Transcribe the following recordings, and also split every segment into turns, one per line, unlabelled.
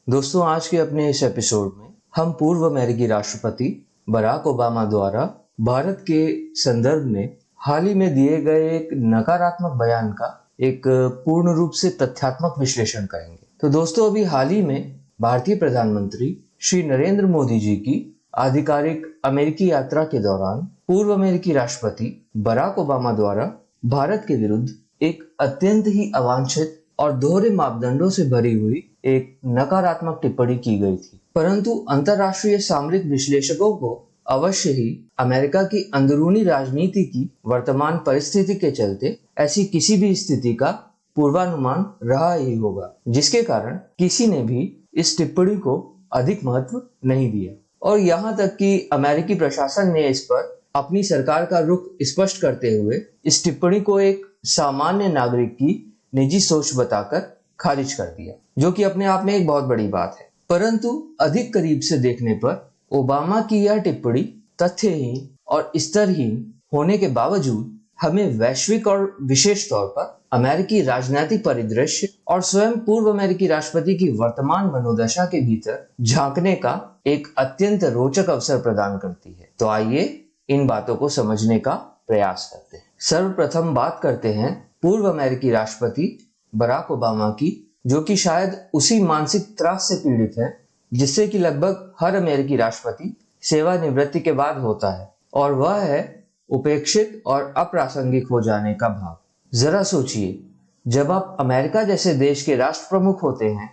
दोस्तों, आज के अपने इस एपिसोड में हम पूर्व अमेरिकी राष्ट्रपति बराक ओबामा द्वारा भारत के संदर्भ में हाल ही में दिए गए एक नकारात्मक बयान का एक पूर्ण रूप से तथ्यात्मक विश्लेषण करेंगे। तो दोस्तों, अभी हाल ही में भारतीय प्रधानमंत्री श्री नरेंद्र मोदी जी की आधिकारिक अमेरिकी यात्रा के दौरान पूर्व अमेरिकी राष्ट्रपति बराक ओबामा द्वारा भारत के विरुद्ध एक अत्यंत ही अवांछित और दोहरे मापदंडों से भरी हुई एक नकारात्मक टिप्पणी की गई थी। परंतु अंतर्राष्ट्रीय सामरिक विश्लेषकों को अवश्य ही अमेरिका की अंदरूनी राजनीति की वर्तमान परिस्थिति के चलते ऐसी किसी भी स्थिति का पूर्वानुमान रहा ही होगा, जिसके कारण किसी ने भी इस टिप्पणी को अधिक महत्व नहीं दिया। और यहाँ तक कि अमेरिकी प्रशासन ने इस पर अपनी सरकार का रुख स्पष्ट करते हुए इस टिप्पणी को एक सामान्य नागरिक की निजी सोच बताकर खारिज कर दिया, जो कि अपने आप में एक बहुत बड़ी बात है। परंतु अधिक करीब से देखने पर ओबामा की यह टिप्पणी तथ्यहीन और स्तरहीन होने के बावजूद हमें वैश्विक और विशेष तौर पर अमेरिकी राजनीतिक परिदृश्य और स्वयं पूर्व अमेरिकी राष्ट्रपति की वर्तमान मनोदशा के भीतर झांकने का एक अत्यंत रोचक अवसर प्रदान करती है। तो आइए इन बातों को समझने का प्रयास करते हैं। सर्वप्रथम बात करते हैं पूर्व अमेरिकी राष्ट्रपति बराक ओबामा की, जो कि शायद उसी मानसिक त्रास से पीड़ित है जिससे कि लगभग हर अमेरिकी राष्ट्रपति सेवानिवृत्ति के बाद होता है, और वह है उपेक्षित और अप्रासंगिक हो जाने का भाव। जरा सोचिए, जब आप अमेरिका जैसे देश के राष्ट्र प्रमुख होते हैं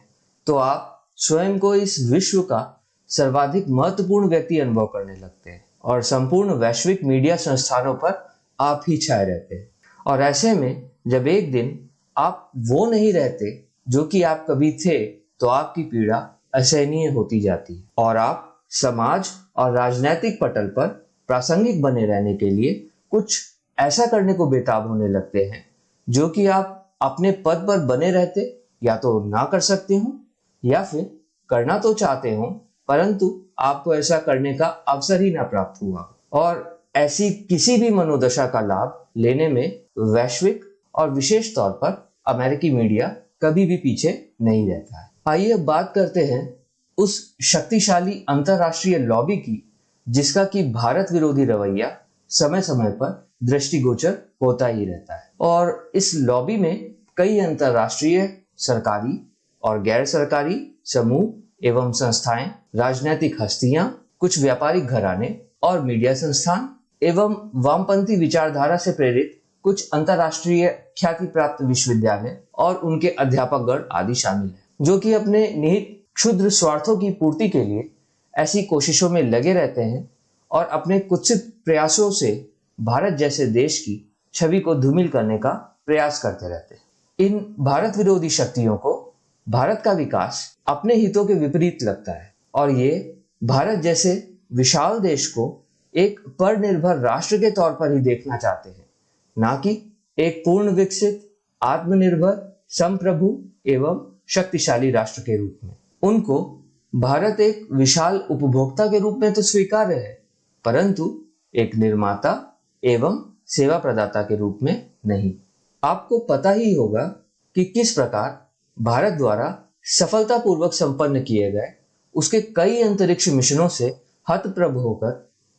तो आप स्वयं को इस विश्व का सर्वाधिक महत्वपूर्ण व्यक्ति अनुभव करने लगते हैं और संपूर्ण वैश्विक मीडिया संस्थानों पर आप ही छाए रहते हैं। और ऐसे में जब एक दिन आप वो नहीं रहते जो कि आप कभी थे, तो आपकी पीड़ा असहनीय होती जाती है और आप समाज और राजनीतिक पटल पर प्रासंगिक बने रहने के लिए कुछ ऐसा करने को बेताब होने लगते हैं जो कि आप अपने पद पर बने रहते या तो ना कर सकते हो, या फिर करना तो चाहते हो परंतु आपको ऐसा करने का अवसर ही ना प्राप्त हुआ। और ऐसी किसी भी मनोदशा का लाभ लेने में वैश्विक और विशेष तौर पर अमेरिकी मीडिया कभी भी पीछे नहीं रहता है। आइए अब बात करते हैं उस शक्तिशाली अंतरराष्ट्रीय लॉबी की, जिसका कि भारत विरोधी रवैया समय समय पर दृष्टिगोचर होता ही रहता है। और इस लॉबी में कई अंतरराष्ट्रीय सरकारी और गैर सरकारी समूह एवं संस्थाएं, राजनीतिक हस्तियां, कुछ व्यापारिक घराने और मीडिया संस्थान एवं वामपंथी विचारधारा से प्रेरित कुछ अंतरराष्ट्रीय ख्याति प्राप्त विश्वविद्यालय और उनके अध्यापकगण आदि शामिल हैं, जो कि अपने निहित क्षुद्र स्वार्थों की पूर्ति के लिए ऐसी कोशिशों में लगे रहते हैं और अपने कुत्सित प्रयासों से भारत जैसे देश की छवि को धूमिल करने का प्रयास करते रहते हैं। इन भारत विरोधी शक्तियों को भारत का विकास अपने हितों के विपरीत लगता है और ये भारत जैसे विशाल देश को एक परनिर्भर राष्ट्र के तौर पर ही देखना चाहते हैं, ना कि एक पूर्ण विकसित, आत्मनिर्भर, संप्रभु एवं शक्तिशाली राष्ट्र के रूप में। उनको भारत एक विशाल उपभोक्ता के रूप में तो स्वीकार्य है, परंतु एक निर्माता एवं सेवा प्रदाता के रूप में नहीं। आपको पता ही होगा कि किस प्रकार भारत द्वारा सफलतापूर्वक संपन्न किए गए उसके कई अंतरिक्ष मिशनों से हतप्रभ होकर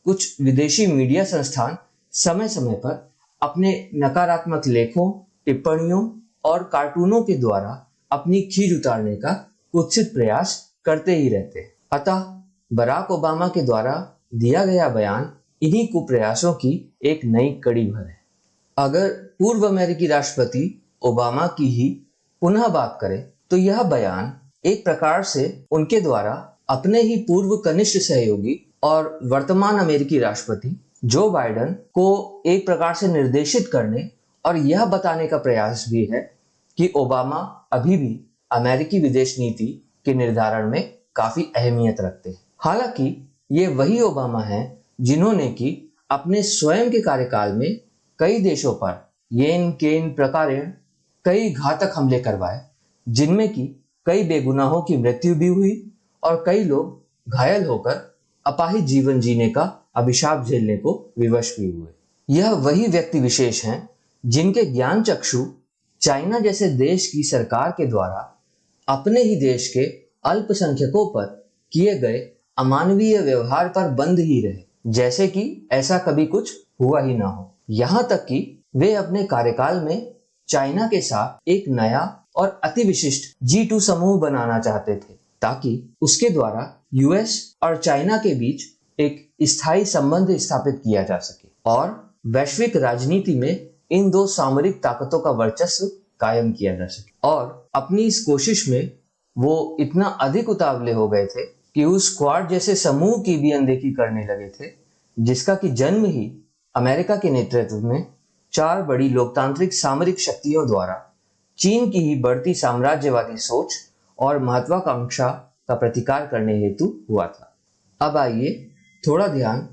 कुछ विदेशी मीडिया संस्थान समय समय पर अपने नकारात्मक लेखों, टिप्पणियों और कार्टूनों के द्वारा अपनी खींच उतारने का कुत्सित प्रयास करते ही रहते हैं। अतः बराक ओबामा के द्वारा दिया गया बयान इन्हीं कुप्रयासों की एक नई कड़ी भर है। अगर पूर्व अमेरिकी राष्ट्रपति ओबामा की ही पुनः बात करें तो यह बयान एक प्रकार से उनके द्वारा अपने ही पूर्व कनिष्ठ सहयोगी और वर्तमान अमेरिकी राष्ट्रपति जो बाइडेन को एक प्रकार से निर्देशित करने और यह बताने का प्रयास भी है कि ओबामा अभी भी अमेरिकी विदेश नीति के निर्धारण में काफी अहमियत रखते हैं। हालांकि ये वही ओबामा हैं जिन्होंने कि अपने स्वयं के कार्यकाल में कई देशों पर येन केन प्रकारेण कई घातक हमले करवाए, जिनमें कि कई बेगुनाहों की मृत्यु भी हुई और कई लोग घायल होकर अपाहिज जीवन जीने का अभिशाप झेलने को विवश भी हुए। यह वही व्यक्ति विशेष हैं जिनके ज्ञान चक्षु चाइना जैसे देश की सरकार के द्वारा अपने ही देश के अल्पसंख्यकों पर किए गए अमानवीय व्यवहार पर बंद ही रहे, जैसे कि ऐसा कभी कुछ हुआ ही ना हो। यहाँ तक कि वे अपने कार्यकाल में चाइना के साथ एक नया और अति विशिष्ट G2 समूह बनाना चाहते थे, ताकि उसके द्वारा यूएस और चाइना के बीच एक स्थायी संबंध स्थापित किया जा सके और वैश्विक राजनीति में इन दो सामरिक ताकतों का वर्चस्व कायम किया जा सके। और अपनी इस कोशिश में वो इतना अधिक उतावले हो गए थे कि उस क्वाड जैसे समूह की भी अनदेखी करने लगे थे, जिसका कि जन्म ही अमेरिका के नेतृत्व में 4 बड़ी लोकतांत्रिक सामरिक शक्तियों द्वारा चीन की ही बढ़ती साम्राज्यवादी सोच और महत्वाकांक्षा का प्रतिकार करने हेतु हुआ था। अब आइए थोड़ा ध्यान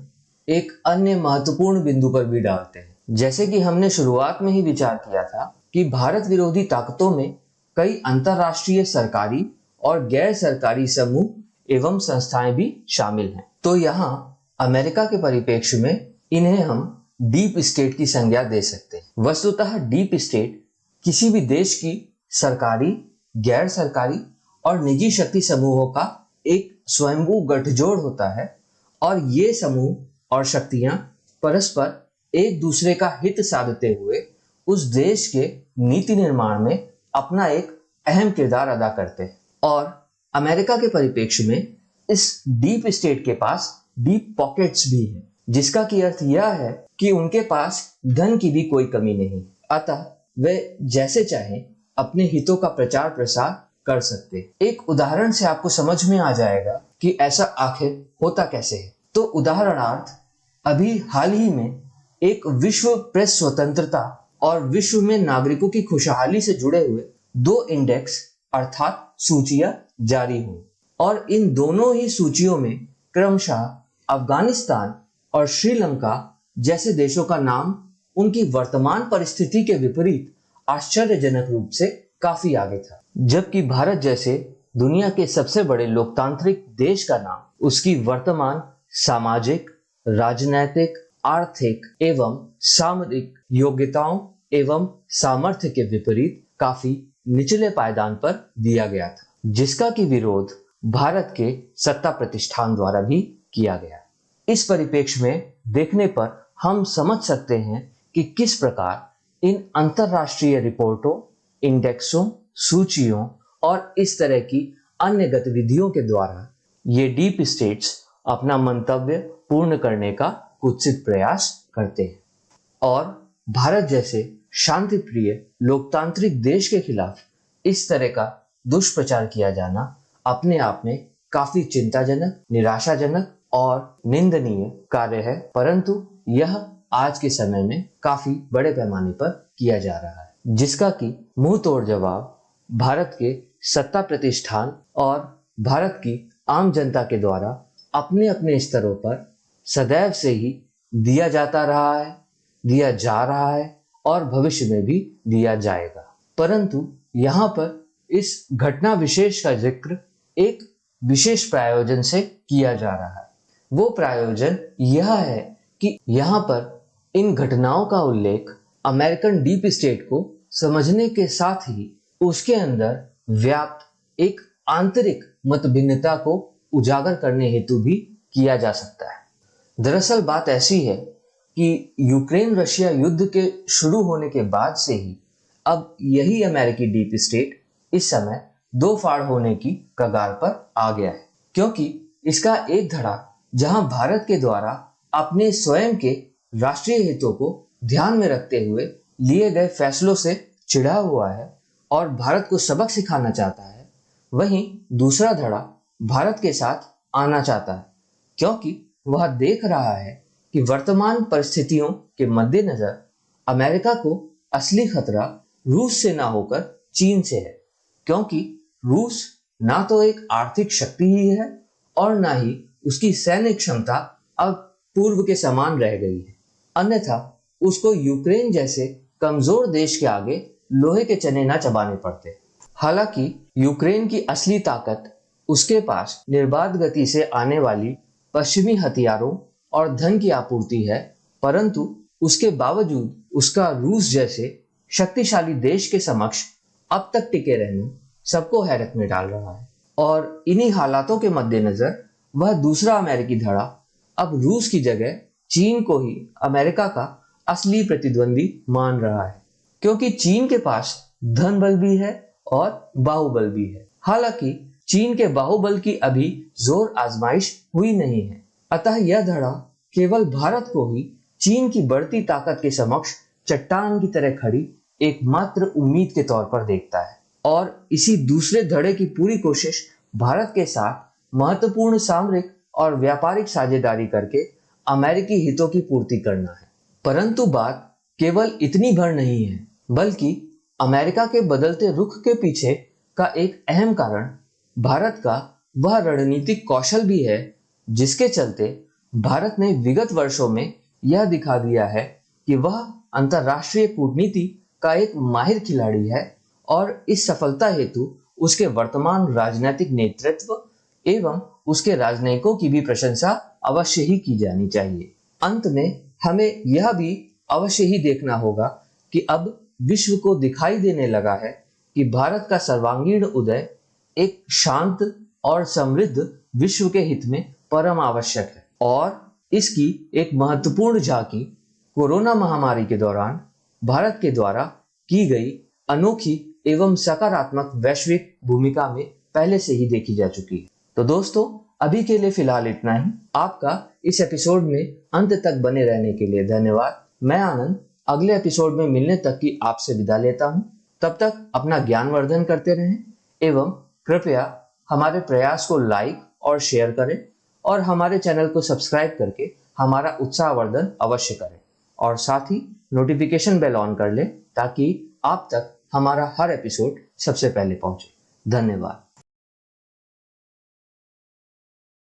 एक अन्य महत्वपूर्ण बिंदु पर भी डालते हैं। जैसे कि हमने शुरुआत में ही विचार किया था कि भारत विरोधी ताकतों में कई अंतरराष्ट्रीय सरकारी और गैर सरकारी समूह एवं संस्थाएं भी शामिल हैं। तो यहाँ अमेरिका के परिप्रेक्ष्य में इन्हें हम डीप स्टेट की संज्ञा दे सकते हैं। वस्तुतः डीप स्टेट किसी भी देश की सरकारी, गैर सरकारी और निजी शक्ति समूहों का एक स्वयंभू गठजोड़ होता है और ये समूह और शक्तियां परस्पर एक दूसरे का हित साधते हुए उस देश के नीति निर्माण में अपना एक अहम किरदार अदा करते हैं। और अमेरिका के परिप्रेक्ष्य में इस डीप स्टेट के पास डीप पॉकेट्स भी हैं, जिसका की अर्थ यह है कि उनके पास धन की भी कोई कमी नहीं, अतः वे जैसे चाहें अपने हितों का प्रचार प्रसार कर सकते। एक उदाहरण से आपको समझ में आ जाएगा कि ऐसा आखिर होता कैसे है। तो उदाहरणार्थ अभी हाल ही में एक विश्व प्रेस स्वतंत्रता और विश्व में नागरिकों की खुशहाली से जुड़े हुए 2 इंडेक्स अर्थात सूचियां जारी हुई और इन दोनों ही सूचियों में क्रमशः अफगानिस्तान और श्रीलंका जैसे देशों का नाम उनकी वर्तमान परिस्थिति के विपरीत आश्चर्यजनक रूप से काफी आगे था, जबकि भारत जैसे दुनिया के सबसे बड़े लोकतांत्रिक देश का नाम उसकी वर्तमान सामाजिक, राजनैतिक, आर्थिक एवं सामरिक योग्यताओं एवं सामर्थ्य के विपरीत काफी निचले पायदान पर दिया गया था, जिसका कि विरोध भारत के सत्ता प्रतिष्ठान द्वारा भी किया गया। इस परिप्रेक्ष्य में देखने पर हम समझ सकते हैं कि किस प्रकार इन अंतरराष्ट्रीय रिपोर्टों, इंडेक्सों, सूचियों और इस तरह की अन्य गतिविधियों के द्वारा ये डीप स्टेट्स अपना मंतव्य पूर्ण करने का कुत्सित प्रयास करते हैं। और भारत जैसे शांति प्रिय लोकतांत्रिक देश के खिलाफ इस तरह का दुष्प्रचार किया जाना अपने आप में काफी चिंताजनक, निराशाजनक और निंदनीय कार्य है, परंतु यह आज के समय में काफी बड़े पैमाने पर किया जा रहा है, जिसका कि मुंह तोड़ जवाब भारत के सत्ता प्रतिष्ठान और भारत की आम जनता के द्वारा अपने अपने स्तरों पर सदैव से ही दिया जाता रहा है, दिया जा रहा है और भविष्य में भी दिया जाएगा। परंतु यहाँ पर इस घटना विशेष का जिक्र एक विशेष प्रायोजन से किया जा रहा है। वो प्रायोजन यह है कि यहाँ पर इन घटनाओं का उल्लेख अमेरिकन डीप स्टेट को समझने के साथ ही उसके अंदर व्याप्त एक आंतरिक मतभिन्नता को उजागर करने हेतु भी किया जा सकता है। दरअसल बात ऐसी है कि यूक्रेन रशिया युद्ध के शुरू होने के बाद से ही अब यही अमेरिकी डीप स्टेट इस समय दो फाड़ होने की कगार पर आ गया है, क्योंकि इसका एक धड़ा जहां भारत के द्वारा अपने स्वयं के राष्ट्रीय हितों को ध्यान में रखते हुए लिए गए फैसलों से चिढ़ा हुआ है और भारत को सबक सिखाना चाहता है, वहीं दूसरा धड़ा भारत के साथ आना चाहता है, क्योंकि वह देख रहा है कि वर्तमान परिस्थितियों के मद्देनजर अमेरिका को असली खतरा रूस से ना होकर चीन से है, क्योंकि रूस ना तो एक आर्थिक शक्ति ही है और ना ही उसकी सैन्य क्षमता अब पूर्व के समान रह गई है। अन्यथा उसको यूक्रेन जैसे कमजोर देश के आगे लोहे के चने ना चबाने पड़ते। हालांकि यूक्रेन की असली ताकत उसके पास निर्बाध गति से आने वाली पश्चिमी हथियारों और धन की आपूर्ति है, परंतु उसके बावजूद उसका रूस जैसे शक्तिशाली देश के समक्ष अब तक टिके रहना सबको हैरत में डाल रहा है। और इन्हीं हालातों के मद्देनजर वह दूसरा अमेरिकी धड़ा अब रूस की जगह चीन को ही अमेरिका का असली प्रतिद्वंदी मान रहा है, क्योंकि चीन के पास धन बल भी है और बाहुबल भी है। हालांकि चीन के बाहुबल की अभी जोर आजमाइश हुई नहीं है, अतः यह धड़ा केवल भारत को ही चीन की बढ़ती ताकत के समक्ष चट्टान की तरह खड़ी एकमात्र उम्मीद के तौर पर देखता है और इसी दूसरे धड़े की पूरी कोशिश भारत के साथ महत्वपूर्ण सामरिक और व्यापारिक साझेदारी करके अमेरिकी हितों की पूर्ति करना है। परंतु बात केवल इतनी भर नहीं है, बल्कि अमेरिका के बदलते रुख के पीछे का एक अहम कारण भारत का वह रणनीतिक कौशल भी है, जिसके चलते भारत ने विगत वर्षों में यह दिखा दिया है कि वह अंतर्राष्ट्रीय कूटनीति का एक माहिर खिलाड़ी है और इस सफलता हेतु उसके वर्तमान राजनीतिक नेतृत्व एवं उसके राजनयिकों की भी प्रशंसा अवश्य ही की जानी चाहिए। अंत में हमें यह भी अवश्य ही देखना होगा कि अब विश्व को दिखाई देने लगा है कि भारत का सर्वांगीण उदय एक शांत और समृद्ध विश्व के हित में परम आवश्यक है और इसकी एक महत्वपूर्ण झांकी कोरोना महामारी के दौरान भारत के द्वारा की गई अनोखी एवं सकारात्मक वैश्विक भूमिका में पहले से ही देखी जा चुकी है। तो दोस्तों, अभी के लिए फिलहाल इतना ही। आपका इस एपिसोड में अंत तक बने रहने के लिए धन्यवाद। मैं आनंद अगले एपिसोड में मिलने तक की आपसे विदा लेता हूं। तब तक अपना ज्ञानवर्धन करते रहें एवं कृपया हमारे प्रयास को लाइक और शेयर करें और हमारे चैनल को सब्सक्राइब करके हमारा उत्साहवर्धन अवश्य करें और साथ ही नोटिफिकेशन बेल ऑन कर लें ताकि आप तक हमारा हर एपिसोड सबसे पहले पहुंचे। धन्यवाद।